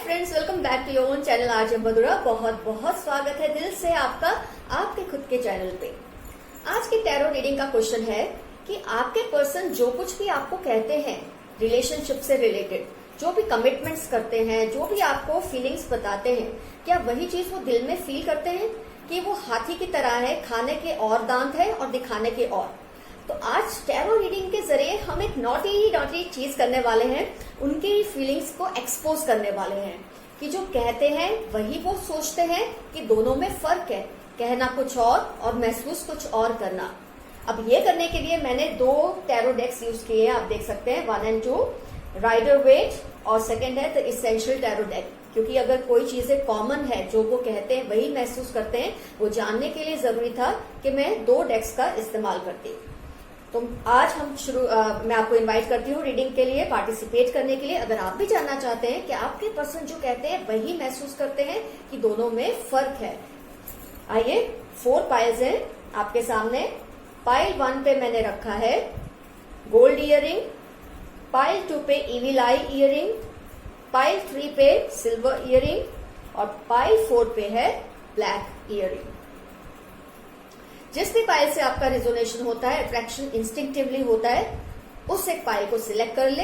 Friends, welcome back to your own channel RJ Madhura. बहुत बहुत स्वागत है दिल से आपका आपके खुद के चैनल पे। आज की टैरो रीडिंग का क्वेश्चन है कि आपके पर्सन जो कुछ भी आपको कहते हैं रिलेशनशिप से रिलेटेड, जो भी कमिटमेंट्स करते हैं, जो भी आपको फीलिंग्स बताते हैं, क्या वही चीज वो दिल में फील करते हैं कि वो हाथी की तरह है, खाने के और दांत है और दिखाने के और। तो आज टैरो रीडिंग के जरिए हम एक नॉटी चीज करने वाले हैं, उनकी फीलिंग्स को एक्सपोज करने वाले हैं कि जो कहते हैं वही वो सोचते हैं कि दोनों में फर्क है, कहना कुछ और महसूस कुछ और करना। अब ये करने के लिए मैंने 2 टैरो डेक्स यूज किए हैं, आप देख सकते हैं 1 और 2, राइडर वेट और सेकंड है द इसेंशियल टैरो डेक। क्योंकि अगर कोई चीजें कॉमन है, जो वो कहते हैं वही महसूस करते हैं, वो जानने के लिए जरूरी था कि मैं 2 डेक्स का इस्तेमाल करती। तो आज हम मैं आपको इनवाइट करती हूँ रीडिंग के लिए, पार्टिसिपेट करने के लिए। अगर आप भी जानना चाहते हैं कि आपके पर्सन जो कहते हैं वही महसूस करते हैं कि दोनों में फर्क है, आइए 4 पाइल्स हैं आपके सामने। पाइल 1 पे मैंने रखा है गोल्ड इयरिंग, पाइल 2 पे इविल आई इयरिंग, पाइल 3 पे सिल्वर इयरिंग और पाइल 4 पे है ब्लैक इयरिंग। जिस भी पाइल से आपका रिजोनेशन होता है, अट्रैक्शन इंस्टिंक्टिवली होता है, उस एक पाइल को सिलेक्ट कर ले।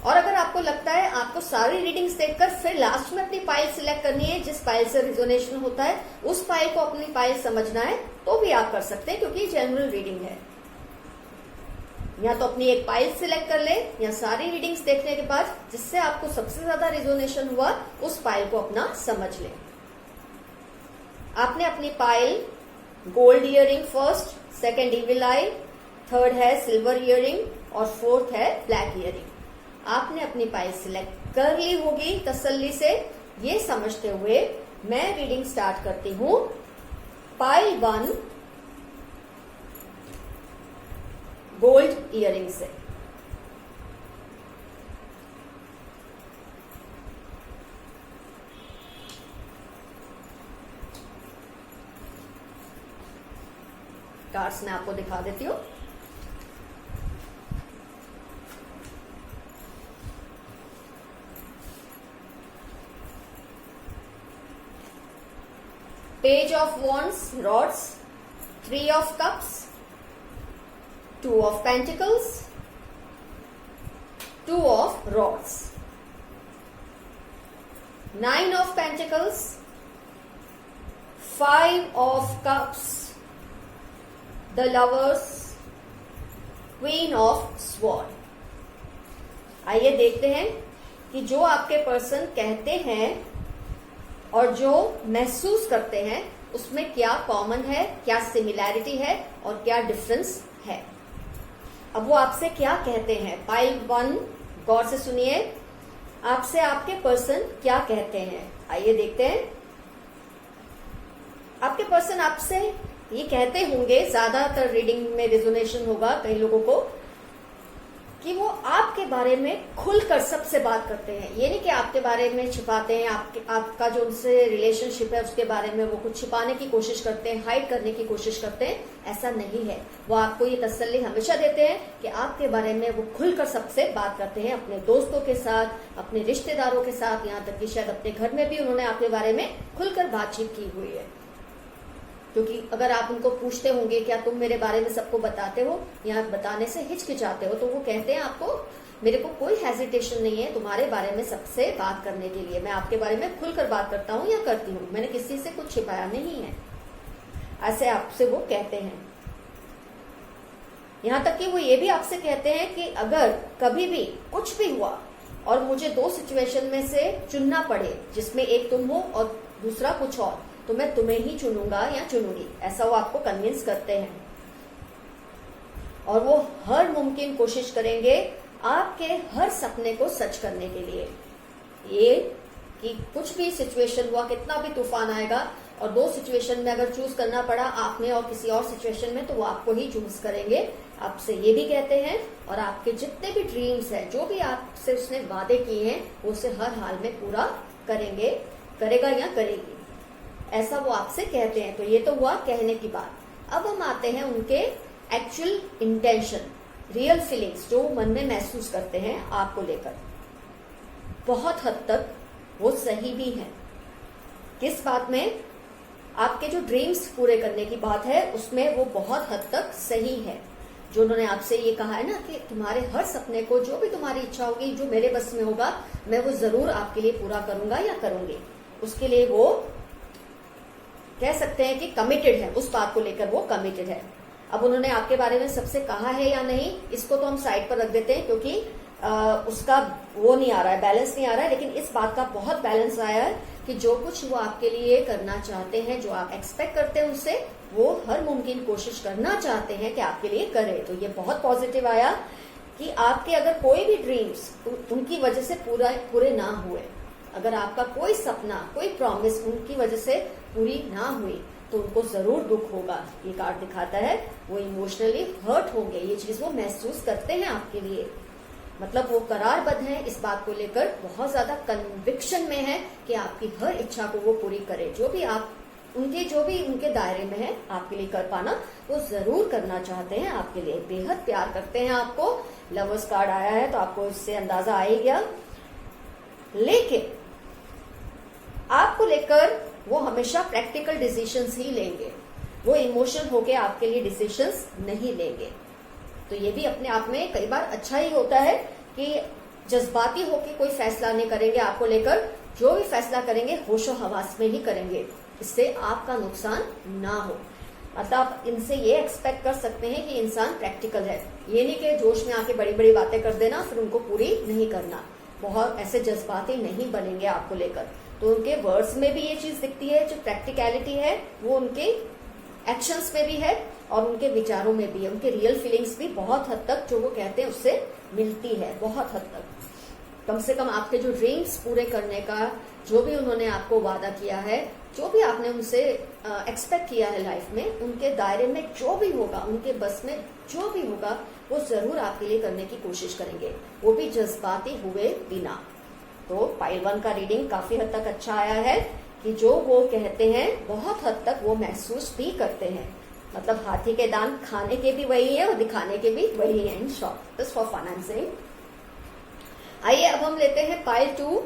और अगर आपको लगता है आपको सारी रीडिंग्स देखकर फिर लास्ट में अपनी पाइल सिलेक्ट करनी है जिस पाइल से रिजोनेशन होता है, उस पाइल को अपनी पाइल समझना है, तो भी आप कर सकते हैं क्योंकि जनरल रीडिंग है। या तो अपनी एक पाइल सिलेक्ट कर ले या सारी रीडिंग्स देखने के बाद जिससे आपको सबसे ज्यादा रिजोनेशन हुआ उस पाइल को अपना समझ ले। आपने अपनी pile gold earring first, second evil eye, third है सिल्वर इयरिंग और फोर्थ है ब्लैक इयरिंग। आपने अपनी पाइल सिलेक्ट कर ली होगी तसल्ली से। ये समझते हुए मैं रीडिंग स्टार्ट करती हूं। पाइल 1 गोल्ड इयरिंग से। कार्ड्स मैं आपको दिखा देती हूं। Page of wands, rods, 3 of cups, 2 of pentacles, 2 of rods, 9 of pentacles, 5 of cups, the lovers, queen of sword. आइए देखते हैं कि जो आपके पर्सन कहते हैं और जो महसूस करते हैं उसमें क्या कॉमन है, क्या सिमिलैरिटी है और क्या डिफरेंस है। अब वो आपसे क्या कहते हैं। पाइल 1 गौर से सुनिए, आपसे आपके पर्सन क्या कहते हैं। आइए देखते हैं। आपके पर्सन आपसे ये कहते होंगे, ज्यादातर रीडिंग में रिजोनेशन होगा कई लोगों को, कि वो आपके बारे में खुलकर सबसे बात करते हैं। ये नहीं कि आपके बारे में छिपाते हैं, आपका जो उनसे रिलेशनशिप है उसके बारे में वो कुछ छिपाने की कोशिश करते हैं, हाइड करने की कोशिश करते हैं, ऐसा नहीं है। वो आपको ये तसल्ली हमेशा देते हैं कि आपके बारे में वो खुलकर सबसे बात करते हैं, अपने दोस्तों के साथ, अपने रिश्तेदारों के साथ, यहाँ तक कि शायद अपने घर में भी उन्होंने आपके बारे में खुलकर बातचीत की हुई है। क्योंकि अगर आप उनको पूछते होंगे क्या तुम मेरे बारे में सबको बताते हो या बताने से हिचकिचाते हो, तो वो कहते हैं आपको मेरे को कोई हेजिटेशन नहीं है तुम्हारे बारे में सबसे बात करने के लिए। मैं आपके बारे में खुलकर बात करता हूँ या करती हूँ, मैंने किसी से कुछ छिपाया नहीं है, ऐसे आपसे वो कहते हैं। यहाँ तक कि वो ये भी आपसे कहते हैं कि अगर कभी भी कुछ भी हुआ और मुझे 2 सिचुएशन में से चुनना पड़े जिसमें एक तुम हो और दूसरा कुछ और, तो मैं तुम्हें ही चुनूंगा या चुनूंगी, ऐसा वो आपको कन्विंस करते हैं। और वो हर मुमकिन कोशिश करेंगे आपके हर सपने को सच करने के लिए। ये कि कुछ भी सिचुएशन हुआ, कितना भी तूफान आएगा और 2 सिचुएशन में अगर चूज करना पड़ा आप में और किसी और सिचुएशन में, तो वो आपको ही चूज करेंगे। आपसे ये भी कहते हैं और आपके जितने भी ड्रीम्स हैं, जो भी आपसे उसने वादे किए हैं, वो उसे हर हाल में पूरा करेंगे, करेगा या करेगी, ऐसा वो आपसे कहते हैं। तो ये तो हुआ कहने की बात। अब हम आते हैं उनके एक्चुअल इंटेंशन, रियल फीलिंग्स जो मन में महसूस करते हैं आपको लेकर। बहुत हद तक वो सही भी है। किस बात में? आपके जो ड्रीम्स पूरे करने की बात है उसमें वो बहुत हद तक सही है। जो उन्होंने आपसे ये कहा है ना कि तुम्हारे हर सपने को, जो भी तुम्हारी इच्छा होगी, जो मेरे बस में होगा, मैं वो जरूर आपके लिए पूरा करूंगा या करूंगी, उसके लिए वो कह सकते हैं कि कमिटेड है, उस बात को लेकर वो कमिटेड है। अब उन्होंने आपके बारे में सबसे कहा है या नहीं, इसको तो हम साइड पर रख देते हैं, क्योंकि उसका वो नहीं आ रहा है, बैलेंस नहीं आ रहा है। लेकिन इस बात का बहुत बैलेंस आया है कि जो कुछ वो आपके लिए करना चाहते हैं, जो आप एक्सपेक्ट करते हैं उससे, वो हर मुमकिन कोशिश करना चाहते हैं कि आपके लिए करे। तो ये बहुत पॉजिटिव आया कि आपके अगर कोई भी ड्रीम्स उनकी वजह से पूरे ना हुए, अगर आपका कोई सपना, कोई प्रॉमिस उनकी वजह से पूरी ना हुई, तो उनको जरूर दुख होगा। ये कार्ड दिखाता है वो इमोशनली हर्ट होंगे, ये चीज वो महसूस करते हैं आपके लिए। मतलब वो करारबद्ध हैं इस बात को लेकर, बहुत ज्यादा कन्विक्शन में है कि आपकी हर इच्छा को वो पूरी करे। जो भी उनके दायरे में है आपके लिए कर पाना, वो जरूर करना चाहते हैं आपके लिए, बेहद प्यार करते हैं आपको। लवर्स कार्ड आया है तो आपको इससे अंदाजा आ ही गया। लेकिन आपको लेकर वो हमेशा प्रैक्टिकल डिसीजंस ही लेंगे, वो इमोशनल होके आपके लिए डिसीजंस नहीं लेंगे। तो ये भी अपने आप में कई बार अच्छा ही होता है कि जज्बाती होके कोई फैसला नहीं करेंगे आपको लेकर, जो भी फैसला करेंगे होशो हवास में ही करेंगे, इससे आपका नुकसान ना हो। मतलब आप इनसे ये एक्सपेक्ट कर सकते हैं कि इंसान प्रैक्टिकल है, ये नहीं कि जोश में आके बड़ी बड़ी बातें कर देना फिर उनको पूरी नहीं करना। बहुत ऐसे जज्बाती नहीं बनेंगे आपको लेकर। तो उनके वर्ड्स में भी ये चीज दिखती है, जो प्रैक्टिकलिटी है वो उनके एक्शंस में भी है और उनके विचारों में भी है। उनके रियल फीलिंग्स भी बहुत हद तक जो वो कहते हैं उससे मिलती है, बहुत हद तक। कम से कम आपके जो ड्रीम्स पूरे करने का जो भी उन्होंने आपको वादा किया है, जो भी आपने उनसे एक्सपेक्ट किया है लाइफ में, उनके दायरे में जो भी होगा, उनके बस में जो भी होगा, वो जरूर आपके लिए करने की कोशिश करेंगे, वो भी जज्बाती हुए बिना। तो पाइल 1 का रीडिंग काफी हद तक अच्छा आया है कि जो वो कहते हैं बहुत हद तक वो महसूस भी करते हैं। मतलब हाथी के दांत खाने के भी वही है और दिखाने के भी वही है। In short, just for fun I am saying. आइए अब हम लेते हैं पाइल 2,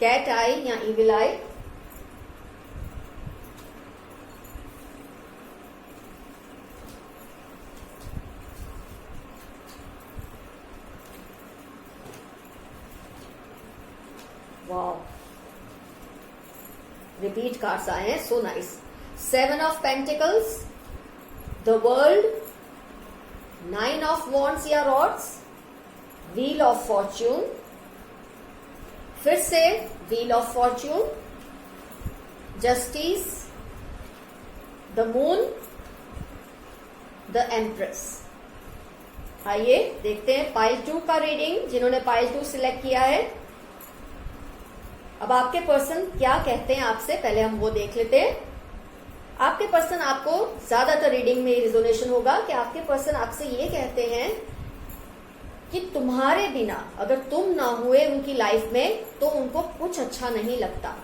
कैट आई या इविल आई। वाओ, रिपीट कार्ड्स आए हैं, so nice. 7 of pentacles, the world, 9 of wands या रॉड्स, व्हील ऑफ फॉर्च्यून, फिर से wheel of Fortune, justice, the moon, the empress. आइए देखते हैं पाइल 2 का रीडिंग। जिन्होंने पाइल 2 सिलेक्ट किया है, अब आपके पर्सन क्या कहते हैं आपसे, पहले हम वो देख लेते हैं। आपके पर्सन आपको ज्यादातर रीडिंग में रिजोनेशन होगा कि आपके पर्सन आपसे ये कहते हैं कि तुम्हारे बिना, अगर तुम ना हुए उनकी लाइफ में, तो उनको कुछ अच्छा नहीं लगता,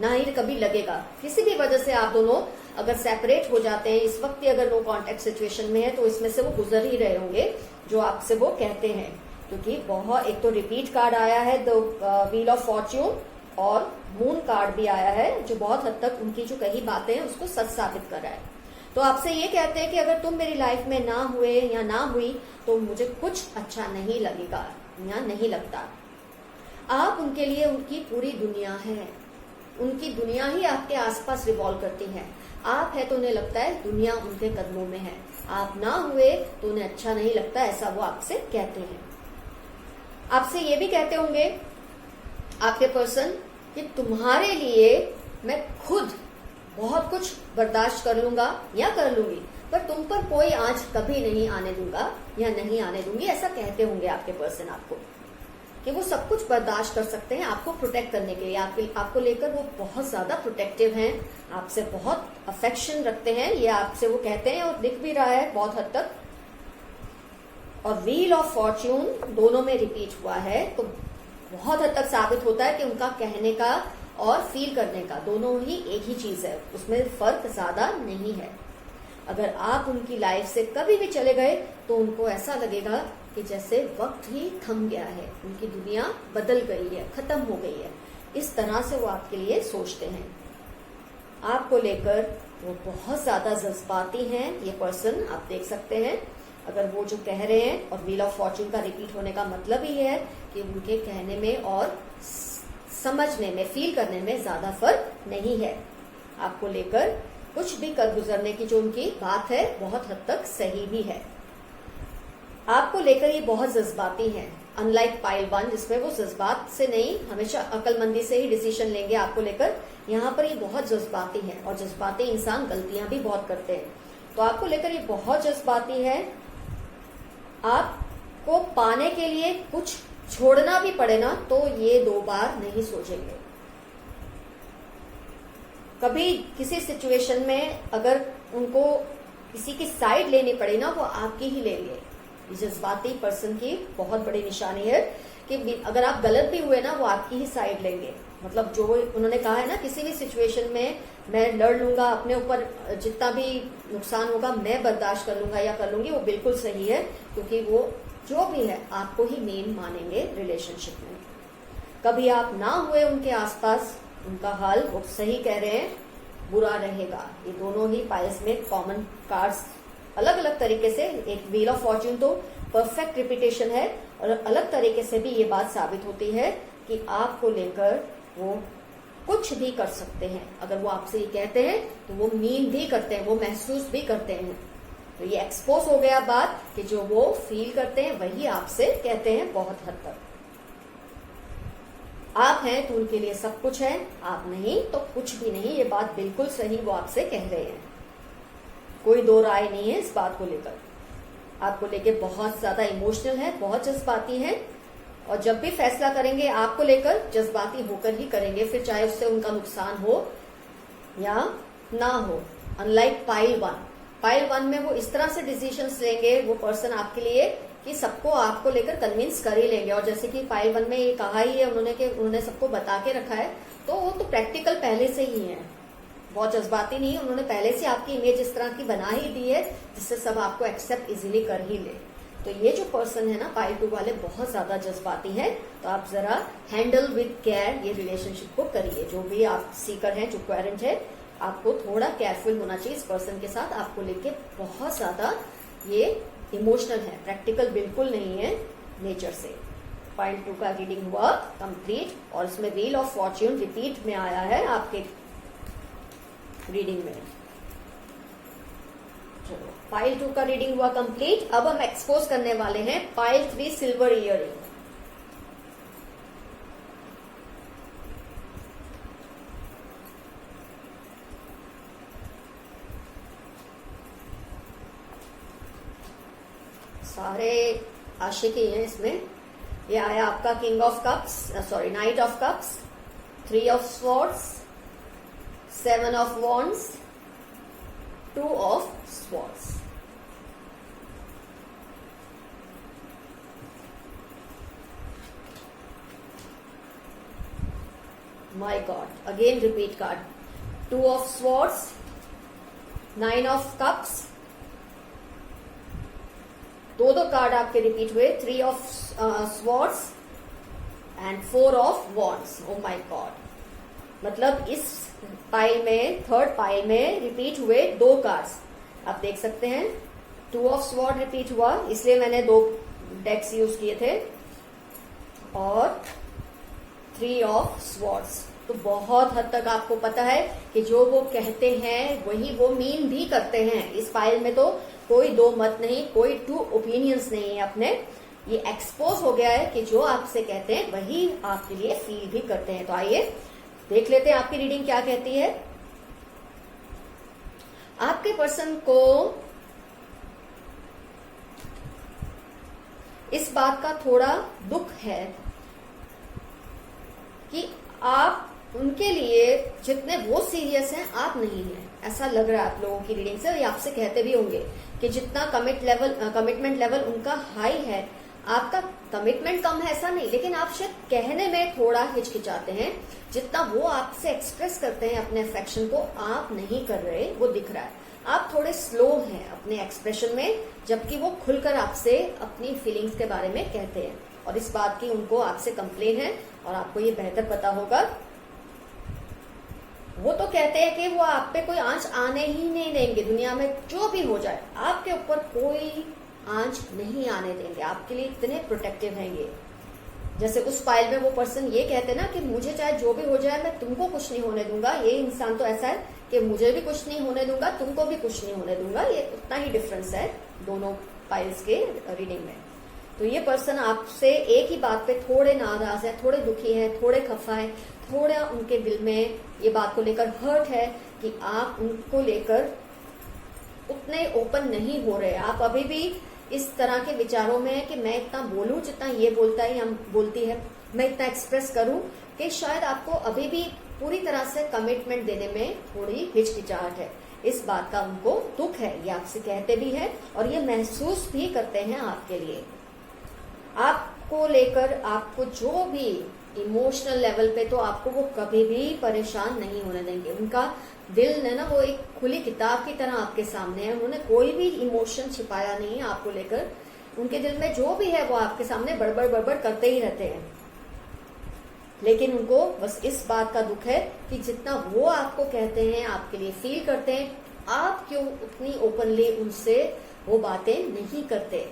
ना ही कभी लगेगा। किसी भी वजह से आप दोनों अगर सेपरेट हो जाते हैं, इस वक्त अगर नो कॉन्टेक्ट सिचुएशन में है, तो इसमें से वो गुजर ही रहे होंगे जो आपसे वो कहते हैं। क्योंकि बहुत, एक तो रिपीट कार्ड आया है द व्हील ऑफ फॉर्च्यून, और मून कार्ड भी आया है जो बहुत हद तक उनकी जो कही बातें हैं उसको सच साबित कर रहा है। तो आपसे ये कहते हैं कि अगर तुम मेरी लाइफ में ना हुए या ना हुई तो मुझे कुछ अच्छा नहीं लगेगा या नहीं लगता। आप उनके लिए उनकी पूरी दुनिया है, उनकी दुनिया ही आपके आसपास रिवॉल्व करती है। आप है तो उन्हें लगता है दुनिया उनके कदमों में है, आप ना हुए तो उन्हें अच्छा नहीं लगता, ऐसा वो आपसे कहते हैं। आपसे ये भी कहते होंगे आपके पर्सन कि तुम्हारे लिए मैं खुद बहुत कुछ बर्दाश्त कर लूंगा या कर लूंगी, पर तुम पर कोई आंच कभी नहीं आने दूंगा या नहीं आने दूंगी, ऐसा कहते होंगे आपके पर्सन आपको, कि वो सब कुछ बर्दाश्त कर सकते हैं आपको प्रोटेक्ट करने के लिए। आपको लेकर वो बहुत ज्यादा प्रोटेक्टिव हैं, आपसे बहुत अफेक्शन रखते हैं, ये आपसे वो कहते हैं और दिख भी रहा है बहुत हद तक। और व्हील ऑफ फॉर्च्यून दोनों में रिपीट हुआ है, तो बहुत हद तक साबित होता है कि उनका कहने का और फील करने का दोनों ही एक ही चीज है, उसमें फर्क ज्यादा नहीं है। अगर आप उनकी लाइफ से कभी भी चले गए तो उनको ऐसा लगेगा कि जैसे वक्त ही थम गया है, उनकी दुनिया बदल गई है, खत्म हो गई है। इस तरह से वो आपके लिए सोचते हैं। आपको लेकर वो बहुत ज्यादा जज्बाती हैं ये पर्सन, आप देख सकते हैं। अगर वो जो कह रहे हैं, और व्हील ऑफ फॉर्च्यून का रिपीट होने का मतलब ही है कि उनके कहने में और समझने में, फील करने में ज्यादा फर्क नहीं है। आपको लेकर कुछ भी कर गुजरने की जो उनकी बात है बहुत हद तक सही भी है। आपको लेकर ये बहुत जज्बाती हैं, अनलाइक पाइल 1 जिसमें वो जज्बात से नहीं, हमेशा अकलमंदी से ही डिसीजन लेंगे आपको लेकर। यहाँ पर ये बहुत जज्बाती है, और जज्बाती इंसान गलतियां भी बहुत करते हैं। तो आपको लेकर ये बहुत जज्बाती है। आपको पाने के लिए कुछ छोड़ना भी पड़े ना तो ये 2 बार नहीं सोचेंगे। कभी किसी सिचुएशन में अगर उनको किसी की साइड लेनी पड़े ना, वो आपकी ही लेंगे। जज्बाती पर्सन की बहुत बड़ी निशानी है कि अगर आप गलत भी हुए ना, वो आपकी ही साइड लेंगे। मतलब जो उन्होंने कहा है ना, किसी भी सिचुएशन में मैं लड़ लूंगा, अपने ऊपर जितना भी नुकसान होगा मैं बर्दाश्त कर लूंगा या कर लूंगी, वो बिल्कुल सही है। क्योंकि वो जो भी है आपको ही मेन मानेंगे रिलेशनशिप में। कभी आप ना हुए उनके आसपास, उनका हाल, वो सही कह रहे हैं, बुरा रहेगा। ये दोनों ही पाइल्स में कॉमन कार्ड्स अलग अलग तरीके से, एक व्हील ऑफ फॉर्च्यून तो परफेक्ट रिपीटेशन है, और अलग तरीके से भी ये बात साबित होती है कि आपको लेकर वो कुछ भी कर सकते हैं। अगर वो आपसे ये कहते हैं तो वो मीन भी करते हैं, वो महसूस भी करते हैं। तो ये एक्सपोज हो गया बात कि जो वो फील करते हैं वही आपसे कहते हैं बहुत हद तक। आप हैं तो उनके लिए सब कुछ है, आप नहीं तो कुछ भी नहीं। ये बात बिल्कुल सही वो आपसे कह रहे हैं, कोई दो राय नहीं है इस बात को लेकर। आपको लेके बहुत ज्यादा इमोशनल है, बहुत जज्बाती है, और जब भी फैसला करेंगे आपको लेकर जज्बाती होकर ही करेंगे, फिर चाहे उससे उनका नुकसान हो या ना हो। अनलाइक पाइल 1 में वो इस तरह से डिसीजंस लेंगे वो पर्सन आपके लिए कि सबको आपको लेकर कन्विंस कर ही लेंगे। और जैसे कि पाइल 1 में ये कहा ही है उन्होंने कि उन्होंने सबको बता के रखा है, तो वो तो प्रैक्टिकल पहले से ही है, बहुत जज्बाती नहीं है। उन्होंने पहले से आपकी इमेज इस तरह की बना ही दी है जिससे सब आपको एक्सेप्ट इजीली कर ही ले। तो ये जो पर्सन है ना, पाइल 2 वाले, बहुत ज्यादा जज्बाती है। तो आप जरा हैंडल विद केयर ये रिलेशनशिप को करिए। जो भी आप सीकर हैं, जो क्वेरेंट है, आपको थोड़ा केयरफुल होना चाहिए इस पर्सन के साथ। आपको लेके बहुत ज्यादा ये इमोशनल है, प्रैक्टिकल बिल्कुल नहीं है नेचर से। पाइल 2 का रीडिंग हुआ कंप्लीट, और इसमें व्हील ऑफ फॉर्च्यून रिपीट में आया है आपके रीडिंग में। चलो, पाइल 2 का रीडिंग हुआ कंप्लीट। अब हम एक्सपोज करने वाले हैं पाइल 3 सिल्वर इयरिंग। सारे आशिकी हैं इसमें। ये आया आपका king of cups, sorry night of cups, 3 of swords, 7 of wands, 2 of swords. My God, again repeat card, 2 of swords, 9 of cups, दो कार्ड आपके रिपीट हुए, 3 of swords and 4 of wands. Oh my God, मतलब इस pile में, third pile में repeat हुए 2 cards आप देख सकते हैं। 2 ऑफ स्वॉर्ड रिपीट हुआ, इसलिए मैंने 2 डेक्स यूज किए थे, और 3 ऑफ स्वॉर्ड्स। तो बहुत हद तक आपको पता है कि जो वो कहते हैं वही वो मीन भी करते हैं। इस फाइल में तो कोई 2 मत नहीं, कोई 2 ओपिनियंस नहीं है अपने। ये एक्सपोज हो गया है कि जो आपसे कहते हैं वही आपके लिए फील भी करते हैं। तो आइए देख लेते हैं आपकी रीडिंग क्या कहती है। आपके पर्सन को इस बात का थोड़ा दुख है कि आप उनके लिए जितने वो सीरियस हैं आप नहीं हैं, ऐसा लग रहा है आप लोगों की रीडिंग से। और ये आपसे कहते भी होंगे कि जितना कमिटमेंट लेवल उनका हाई है, आपका कमिटमेंट कम है ऐसा नहीं, लेकिन आप शायद कहने में थोड़ा हिचकिचाते हैं। जितना वो आपसे एक्सप्रेस करते हैं अपने अफेक्शन को, आप नहीं कर रहे, वो दिख रहा है। आप थोड़े स्लो हैं अपने एक्सप्रेशन में, जबकि वो खुलकर आपसे अपनी फीलिंग्स के बारे में कहते हैं और इस बात की उनको आपसे कंप्लेन है और आपको ये बेहतर पता होगा। वो तो कहते हैं कि वो आप पे कोई आंच आने ही नहीं देंगे, दुनिया में जो भी हो जाए आपके ऊपर कोई आंच नहीं आने देंगे, आपके लिए इतने प्रोटेक्टिव हैं ये। जैसे उस फाइल में वो पर्सन ये कहते ना कि मुझे चाहे जो भी हो जाए मैं तुमको कुछ नहीं होने दूंगा, ये इंसान तो ऐसा है कि मुझे भी कुछ नहीं होने दूंगा, तुमको भी कुछ नहीं होने दूंगा। ये उतना ही डिफरेंस है दोनों फाइल्स के रीडिंग में। तो ये पर्सन आपसे एक ही बात पे थोड़े नाराज है, थोड़े दुखी है, थोड़े खफा है, थोड़ा उनके दिल में ये बात को लेकर हर्ट है कि आप उनको लेकर उतने ओपन नहीं हो रहे। आप अभी भी इस तरह के विचारों में है कि मैं इतना बोलूं जितना ये बोलता है या बोलती है, मैं इतना एक्सप्रेस करूं कि शायद आपको अभी भी पूरी तरह से कमिटमेंट देने में थोड़ी हिचकिचाहट है। इस बात का उनको दुख है, ये आपसे कहते भी हैं और ये महसूस भी करते हैं आपके लिए। आपको लेकर आपको जो भी इमोशनल लेवल पे तो आपको वो कभी भी परेशान नहीं होने देंगे। उनका दिल है ना वो एक खुली किताब की तरह आपके सामने है, उन्होंने कोई भी इमोशन छिपाया नहीं है आपको लेकर। उनके दिल में जो भी है वो आपके सामने बड़बड़ बड़बड़ करते ही रहते हैं, लेकिन उनको बस इस बात का दुख है कि जितना वो आपको कहते हैं, आपके लिए फील करते हैं, आप क्यों उतनी ओपनली उनसे वो बातें नहीं करते।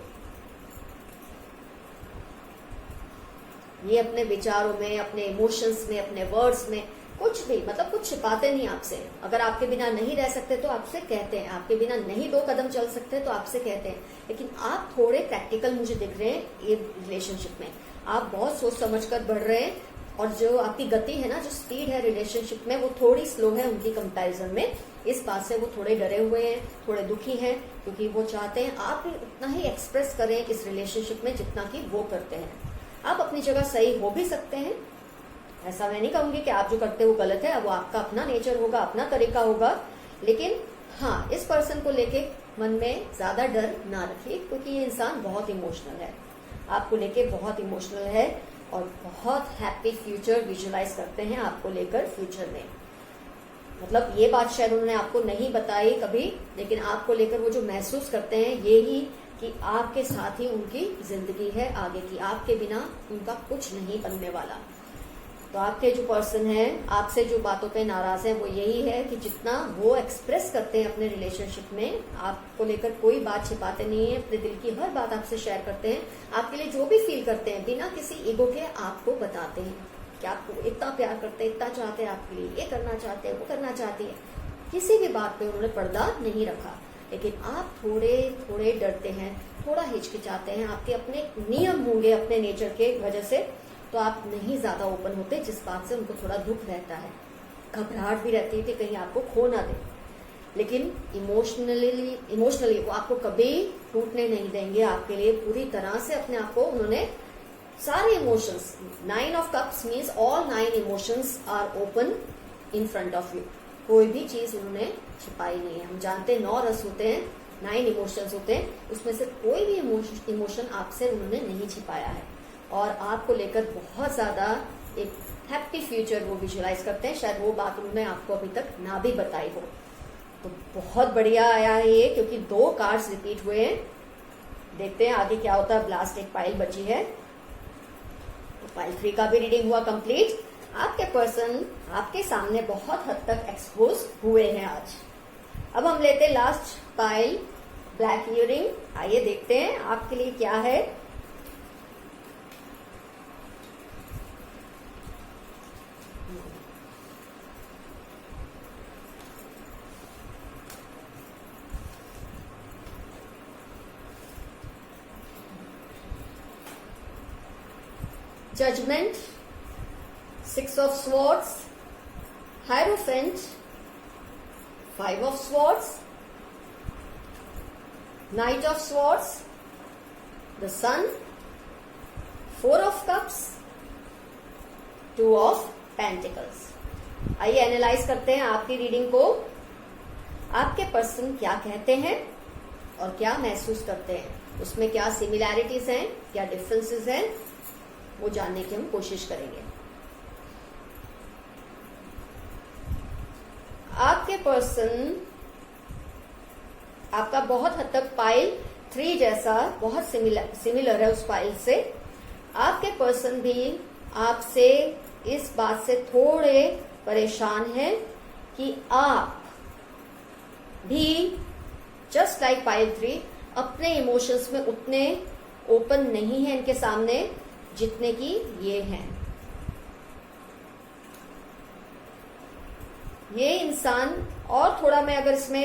ये अपने विचारों में, अपने इमोशंस में, अपने वर्ड्स में कुछ भी मतलब कुछ छिपाते नहीं आपसे। अगर आपके बिना नहीं रह सकते तो आपसे कहते हैं, आपके बिना नहीं 2 कदम चल सकते तो आपसे कहते हैं। लेकिन आप थोड़े प्रैक्टिकल मुझे दिख रहे हैं ये रिलेशनशिप में, आप बहुत सोच समझ कर बढ़ रहे हैं और जो आपकी गति है ना, जो स्पीड है रिलेशनशिप में वो थोड़ी स्लो है उनकी कंपैरिजन में। इस बात से वो थोड़े डरे हुए हैं, थोड़े दुखी हैं, क्योंकि वो चाहते हैं आप भी उतना ही एक्सप्रेस करें इस रिलेशनशिप में जितना कि वो करते हैं। आप अपनी जगह सही हो भी सकते हैं, ऐसा मैं नहीं कहूंगी कि आप जो करते हो गलत है, वो आपका अपना नेचर होगा, अपना तरीका होगा। लेकिन हाँ, इस पर्सन को लेके मन में ज्यादा डर ना रखिए, क्योंकि ये इंसान बहुत इमोशनल है, आपको लेके बहुत इमोशनल है और बहुत हैप्पी फ्यूचर विजुअलाइज करते हैं आपको लेकर फ्यूचर में। मतलब ये बात शायद उन्होंने आपको नहीं बताई कभी, लेकिन आपको लेकर वो जो महसूस करते हैं ये ही कि आपके साथ ही उनकी जिंदगी है आगे की, आपके बिना उनका कुछ नहीं बनने वाला। तो आपके जो पर्सन है आपसे जो बातों पे नाराज है वो यही है कि जितना वो एक्सप्रेस करते हैं अपने रिलेशनशिप में, आपको लेकर कोई बात छिपाते नहीं है, अपने दिल की हर बात आपसे शेयर करते हैं, आपके लिए जो भी फील करते हैं बिना किसी ईगो के आपको बताते हैं कि आपको इतना प्यार करते हैं, इतना चाहते हैं आपके लिए, ये करना चाहते हैं, वो करना चाहती है। किसी भी बात पे उन्होंने पर्दा नहीं रखा। लेकिन आप थोड़े थोड़े डरते हैं, थोड़ा हिचकिचाते हैं, आपके अपने नियम होंगे अपने नेचर के वजह से, तो आप नहीं ज्यादा ओपन होते, जिस बात से उनको थोड़ा दुख रहता है, घबराहट भी रहती है कि कहीं आपको खो ना दे। लेकिन इमोशनली वो आपको कभी टूटने नहीं देंगे, आपके लिए पूरी तरह से अपने आप को उन्होंने सारे emotions, 9 of cups means all 9 emotions are open in front of you. कोई भी चीज उन्होंने छिपाई नहीं है। हम जानते हैं 9 रस होते हैं, 9 इमोशंस होते हैं, उसमें से कोई भी इमोशन आपसे उन्होंने नहीं छिपाया है और आपको लेकर बहुत ज्यादा एक हैप्पी फ्यूचर वो विजुअलाइज करते हैं। शायद वो बात उन्होंने आपको अभी तक ना भी बताई हो। तो बहुत बढ़िया आया है ये, क्योंकि 2 कार्ड्स रिपीट हुए हैं। देखते हैं आगे क्या होता है। लास्ट एक पाइल बची है, तो पाइल 3 का भी रीडिंग हुआ कंप्लीट। आपके पर्सन आपके सामने बहुत हद तक एक्सपोज हुए हैं आज। अब हम लेते हैं लास्ट पाइल, ब्लैक इयरिंग। आइए देखते हैं आपके लिए क्या है। Judgment, 6 of Swords, Hierophant, 5 of Swords, Knight of Swords, the Sun, 4 of Cups, 2 of Pentacles। आइए एनालाइज करते हैं आपकी रीडिंग को। आपके पर्सन क्या कहते हैं और क्या महसूस करते हैं, उसमें क्या सिमिलैरिटीज हैं, क्या डिफरेंसेस हैं, वो जानने की हम कोशिश करेंगे। आपके पर्सन आपका बहुत हद तक पाइल 3 जैसा बहुत सिमिलर है उस पाइल से। आपके पर्सन भी आपसे इस बात से थोड़े परेशान हैं कि आप भी जस्ट लाइक पाइल 3 अपने इमोशंस में उतने ओपन नहीं है इनके सामने जितने की ये हैं। ये इंसान, और थोड़ा मैं अगर इसमें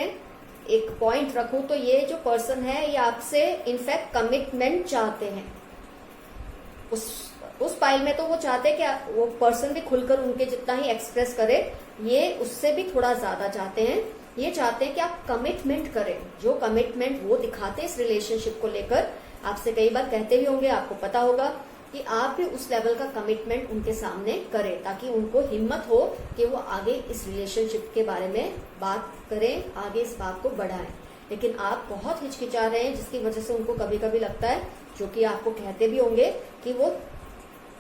एक पॉइंट रखूं तो ये जो पर्सन है ये आपसे इनफैक्ट कमिटमेंट चाहते हैं। उस पाइल में तो वो चाहते हैं कि वो पर्सन भी खुलकर उनके जितना ही एक्सप्रेस करे, ये उससे भी थोड़ा ज्यादा चाहते हैं। ये चाहते हैं कि आप कमिटमेंट करें, जो कमिटमेंट वो दिखाते हैं इस रिलेशनशिप को लेकर। आपसे कई बार कहते भी होंगे, आपको पता होगा कि आप भी उस लेवल का कमिटमेंट उनके सामने करें ताकि उनको हिम्मत हो कि वो आगे इस रिलेशनशिप के बारे में बात करें, आगे इस बात को बढ़ाएं। लेकिन आप बहुत हिचकिचा रहे हैं, जिसकी वजह से उनको कभी कभी लगता है, जो कि आपको कहते भी होंगे, कि वो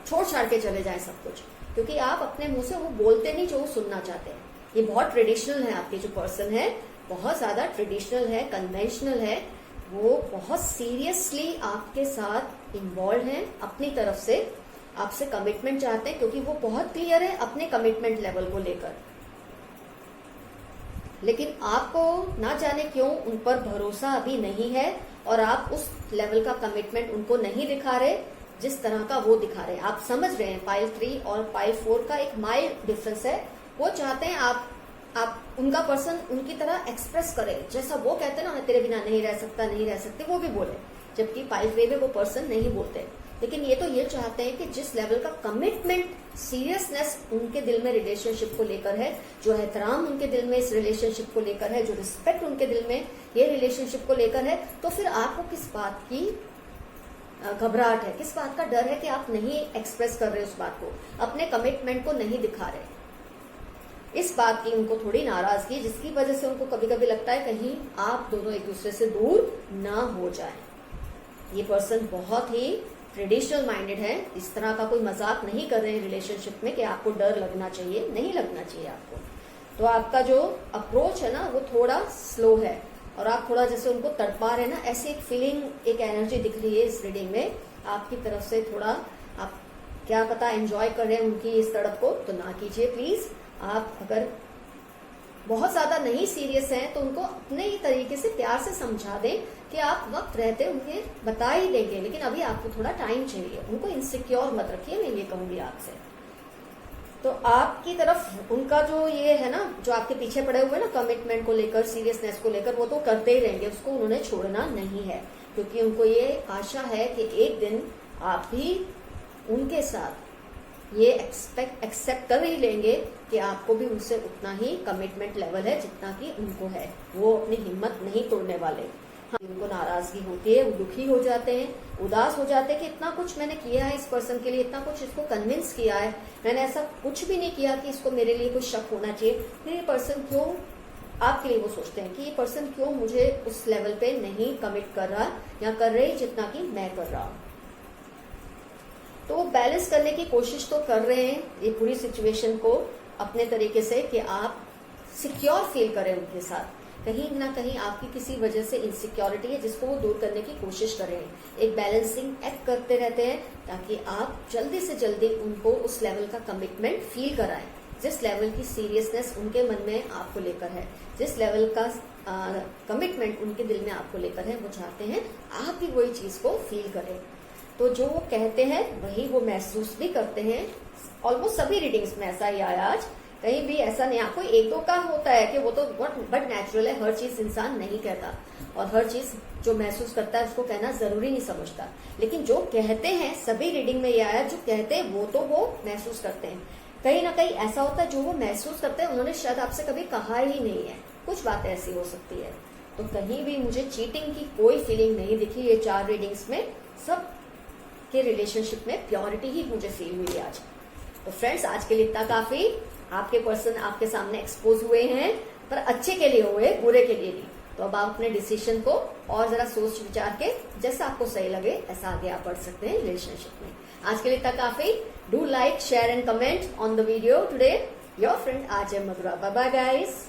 छोड़ छाड़ के चले जाए सब कुछ, क्योंकि आप अपने मुंह से वो बोलते नहीं जो वो सुनना चाहते हैं। ये बहुत ट्रेडिशनल है, आपके जो पर्सन है बहुत ज्यादा ट्रेडिशनल है, कन्वेंशनल है। वो बहुत सीरियसली आपके साथ इन्वॉल्व हैं, अपनी तरफ से आपसे कमिटमेंट चाहते हैं, क्योंकि वो बहुत क्लियर है अपने कमिटमेंट लेवल को लेकर। लेकिन आपको ना जाने क्यों उन पर भरोसा अभी नहीं है और आप उस लेवल का कमिटमेंट उनको नहीं दिखा रहे जिस तरह का वो दिखा रहे हैं। आप समझ रहे हैं पाइल 3 और पाइल 4 का एक माइल्ड डिफरेंस है। वो चाहते हैं आप उनका पर्सन उनकी तरह एक्सप्रेस करे, जैसा वो कहते हैं ना, मैं तेरे बिना नहीं रह सकता, नहीं रह सकती, वो भी बोले। जबकि पाइल 3 में वो पर्सन नहीं बोलते। लेकिन ये तो ये चाहते हैं कि जिस लेवल का कमिटमेंट, सीरियसनेस उनके दिल में रिलेशनशिप को लेकर है, जो एहतराम उनके दिल में इस रिलेशनशिप को लेकर है, जो रिस्पेक्ट उनके दिल में ये रिलेशनशिप को लेकर है, तो फिर आपको किस बात की घबराहट है, किस बात का डर है कि आप नहीं एक्सप्रेस कर रहे उस बात को, अपने कमिटमेंट को नहीं दिखा रहे। इस बात की उनको थोड़ी नाराजगी, जिसकी वजह से उनको कभी कभी लगता है कहीं आप दोनों एक दूसरे से दूर ना हो जाएं। ये पर्सन बहुत ही ट्रेडिशनल माइंडेड है, इस तरह का कोई मजाक नहीं कर रहे हैं रिलेशनशिप में कि आपको डर लगना चाहिए, नहीं लगना चाहिए आपको। तो आपका जो अप्रोच है ना वो थोड़ा स्लो है और आप थोड़ा जैसे उनको तड़पा रहे हैं ना, ऐसी एक फीलिंग, एक एनर्जी दिख रही है इस रीडिंग में आपकी तरफ से। थोड़ा आप क्या पता एंजॉय कर रहे हैं उनकी इस तड़प को, तो ना कीजिए प्लीज। आप अगर बहुत ज्यादा नहीं सीरियस हैं तो उनको अपने ही तरीके से प्यार से समझा दें कि आप वक्त रहते उन्हें बता ही देंगे, लेकिन अभी आपको थोड़ा टाइम चाहिए। उनको इनसिक्योर मत रखिए, मैं ये कहूंगी आपसे। तो आपकी तरफ उनका जो ये है ना, जो आपके पीछे पड़े हुए ना कमिटमेंट को लेकर, सीरियसनेस को लेकर, वो तो करते ही रहेंगे, उसको उन्होंने छोड़ना नहीं है, क्योंकि उनको ये आशा है कि एक दिन आप भी उनके साथ ये एक्सेप्ट कर ही लेंगे कि आपको भी उनसे उतना ही कमिटमेंट लेवल है जितना कि उनको है। वो अपनी हिम्मत नहीं तोड़ने वाले। हाँ, उनको नाराजगी होती है, वो दुखी हो जाते हैं, उदास हो जाते हैं कि इतना कुछ मैंने किया है इस पर्सन के लिए, इतना कुछ इसको कन्विंस किया है, मैंने ऐसा कुछ भी नहीं किया कि इसको मेरे लिए कुछ शक होना चाहिए। फिर ये पर्सन क्यों, आपके लिए वो सोचते हैं कि ये पर्सन क्यों मुझे उस लेवल पे नहीं कमिट कर रहा या कर रही जितना कि मैं कर रहा हूं। तो वो बैलेंस करने की कोशिश तो कर रहे हैं ये पूरी सिचुएशन को अपने तरीके से, कि आप सिक्योर फील करें उनके साथ। कहीं ना कहीं आपकी किसी वजह से इनसिक्योरिटी है जिसको वो दूर करने की कोशिश कर रहे हैं। एक बैलेंसिंग एक्ट करते रहते हैं ताकि आप जल्दी से जल्दी उनको उस लेवल का कमिटमेंट फील कराएं, जिस लेवल की सीरियसनेस उनके मन में आपको लेकर है, जिस लेवल का कमिटमेंट उनके दिल में आपको लेकर है, वो चाहते हैं आप भी वही चीज को फील करें। तो जो वो कहते हैं वही वो महसूस भी करते हैं। ऑलमोस्ट सभी रीडिंग्स में ऐसा ही आया आज, कहीं भी ऐसा नहीं। आपको एक दो का होता है कि वो तो बट नेचुरल है, हर चीज इंसान नहीं कहता और हर चीज जो महसूस करता है उसको कहना जरूरी नहीं समझता। लेकिन जो कहते हैं, सभी रीडिंग में ये आया, जो कहते हैं वो तो वो महसूस करते हैं। कहीं ना कहीं ऐसा होता है जो वो महसूस करते हैं उन्होंने शायद आपसे कभी कहा ही नहीं है, कुछ बातें ऐसी हो सकती है। तो कहीं भी मुझे चीटिंग की कोई फीलिंग नहीं दिखी ये 4 रीडिंग्स में। सब के रिलेशनशिप में प्योरिटी ही मुझे फील हुई आज। तो फ्रेंड्स, आज के लिए इतना काफी। आपके पर्सन आपके सामने एक्सपोज हुए हैं, पर अच्छे के लिए हुए, बुरे के लिए नहीं। तो अब आप अपने डिसीजन को और जरा सोच विचार के जैसा आपको सही लगे ऐसा आगे आप बढ़ सकते हैं रिलेशनशिप में। आज के लिए इतना काफी। Do like, share and comment on the video today. Your friend RJ Madhura. Bye bye guys.